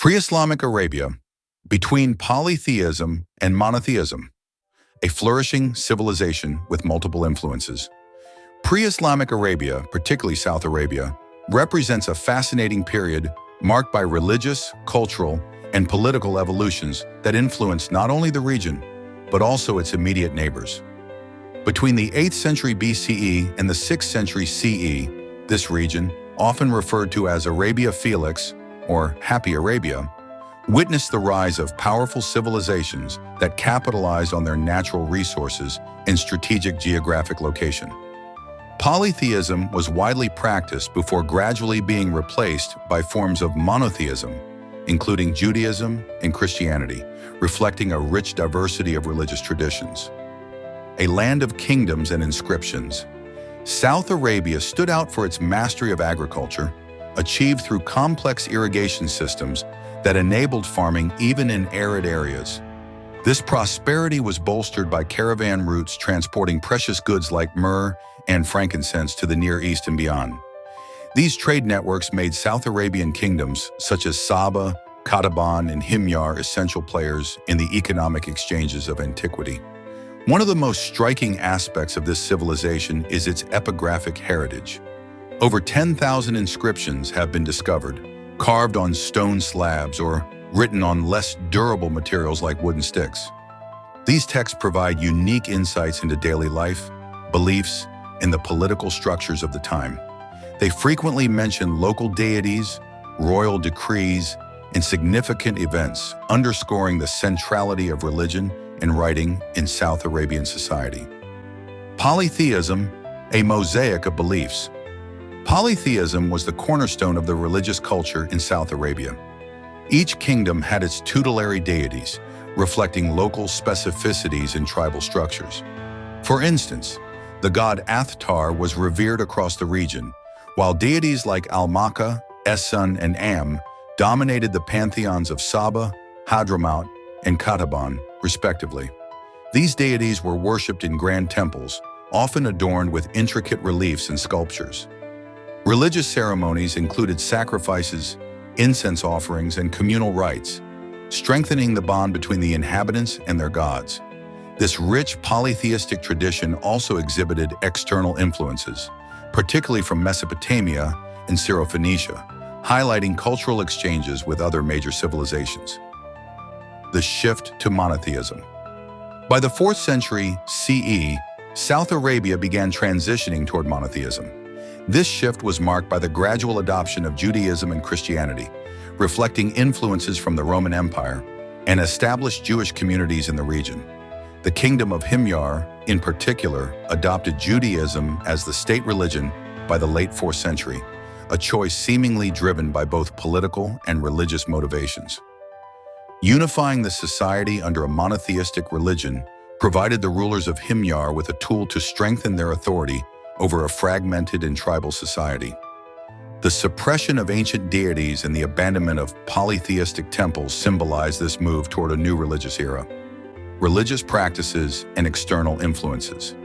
Pre-Islamic Arabia, between polytheism and monotheism, a flourishing civilization with multiple influences. Pre-Islamic Arabia, particularly South Arabia, represents a fascinating period marked by religious, cultural, and political evolutions that influenced not only the region, but also its immediate neighbors. Between the 8th century BCE and the 6th century CE, this region, often referred to as Arabia Felix or Happy Arabia, witnessed the rise of powerful civilizations that capitalized on their natural resources and strategic geographic location. Polytheism was widely practiced before gradually being replaced by forms of monotheism, including Judaism and Christianity, reflecting a rich diversity of religious traditions. A land of kingdoms and inscriptions, South Arabia stood out for its mastery of agriculture, achieved through complex irrigation systems that enabled farming even in arid areas. This prosperity was bolstered by caravan routes transporting precious goods like myrrh and frankincense to the Near East and beyond. These trade networks made South Arabian kingdoms such as Saba, Qataban, and Himyar essential players in the economic exchanges of antiquity. One of the most striking aspects of this civilization is its epigraphic heritage. Over 10,000 inscriptions have been discovered, carved on stone slabs or written on less durable materials like wooden sticks. These texts provide unique insights into daily life, beliefs, and the political structures of the time. They frequently mention local deities, royal decrees, and significant events, underscoring the centrality of religion and writing in South Arabian society. Polytheism, a mosaic of beliefs. Polytheism was the cornerstone of the religious culture in South Arabia. Each kingdom had its tutelary deities, reflecting local specificities in tribal structures. For instance, the god Athtar was revered across the region, while deities like Al-Makka, Esun, and Am dominated the pantheons of Saba, Hadramaut, and Qataban, respectively. These deities were worshipped in grand temples, often adorned with intricate reliefs and sculptures. Religious ceremonies included sacrifices, incense offerings, and communal rites, strengthening the bond between the inhabitants and their gods. This rich polytheistic tradition also exhibited external influences, particularly from Mesopotamia and Syrophoenicia, highlighting cultural exchanges with other major civilizations. The shift to monotheism. By the 4th century CE, South Arabia began transitioning toward monotheism. This shift was marked by the gradual adoption of Judaism and Christianity, reflecting influences from the Roman Empire and established Jewish communities in the region. The Kingdom of Himyar, in particular, adopted Judaism as the state religion by the late 4th century, a choice seemingly driven by both political and religious motivations. Unifying the society under a monotheistic religion provided the rulers of Himyar with a tool to strengthen their authority over a fragmented and tribal society. The suppression of ancient deities and the abandonment of polytheistic temples symbolized this move toward a new religious era. Religious practices and external influences.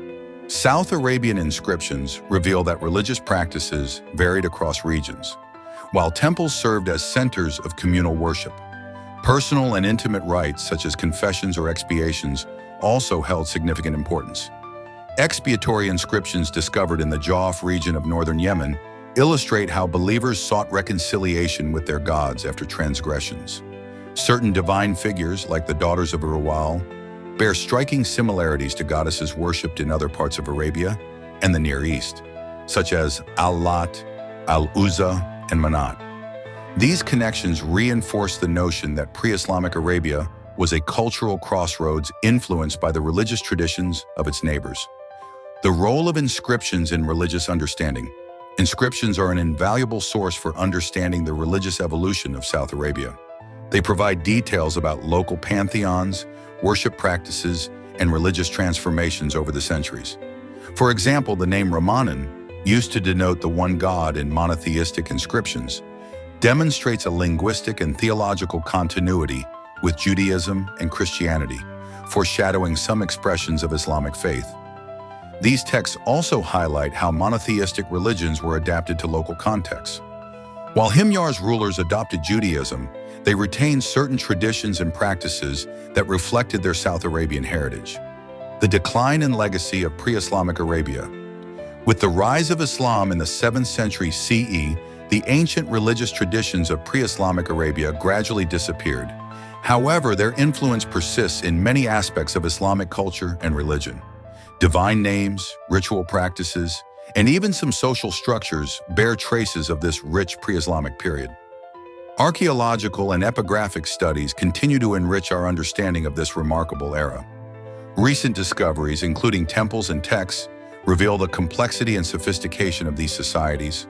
South Arabian inscriptions reveal that religious practices varied across regions. While temples served as centers of communal worship, personal and intimate rites such as confessions or expiations also held significant importance. Expiatory inscriptions discovered in the Jawf region of northern Yemen illustrate how believers sought reconciliation with their gods after transgressions. Certain divine figures, like the daughters of Urwal, bear striking similarities to goddesses worshipped in other parts of Arabia and the Near East, such as Al-Lat, Al-Uzza, and Manat. These connections reinforce the notion that pre-Islamic Arabia was a cultural crossroads influenced by the religious traditions of its neighbors. The role of inscriptions in religious understanding. Inscriptions are an invaluable source for understanding the religious evolution of South Arabia. They provide details about local pantheons, worship practices, and religious transformations over the centuries. For example, the name Ramanan, used to denote the one god in monotheistic inscriptions, demonstrates a linguistic and theological continuity with Judaism and Christianity, foreshadowing some expressions of Islamic faith. These texts also highlight how monotheistic religions were adapted to local contexts. While Himyar's rulers adopted Judaism, they retained certain traditions and practices that reflected their South Arabian heritage. The decline and legacy of pre-Islamic Arabia. With the rise of Islam in the 7th century CE, the ancient religious traditions of pre-Islamic Arabia gradually disappeared. However, their influence persists in many aspects of Islamic culture and religion. Divine names, ritual practices, and even some social structures bear traces of this rich pre-Islamic period. Archaeological and epigraphic studies continue to enrich our understanding of this remarkable era. Recent discoveries, including temples and texts, reveal the complexity and sophistication of these societies,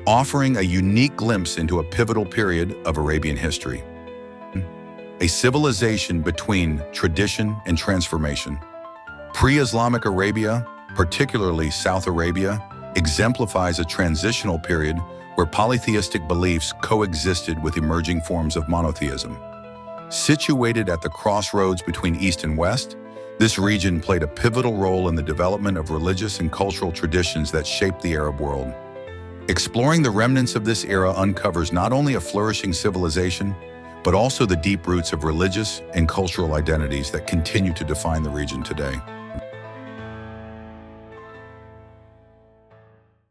offering a unique glimpse into a pivotal period of Arabian history. A civilization between tradition and transformation. Pre-Islamic Arabia, particularly South Arabia, exemplifies a transitional period where polytheistic beliefs coexisted with emerging forms of monotheism. Situated at the crossroads between East and West, this region played a pivotal role in the development of religious and cultural traditions that shaped the Arab world. Exploring the remnants of this era uncovers not only a flourishing civilization, but also the deep roots of religious and cultural identities that continue to define the region today.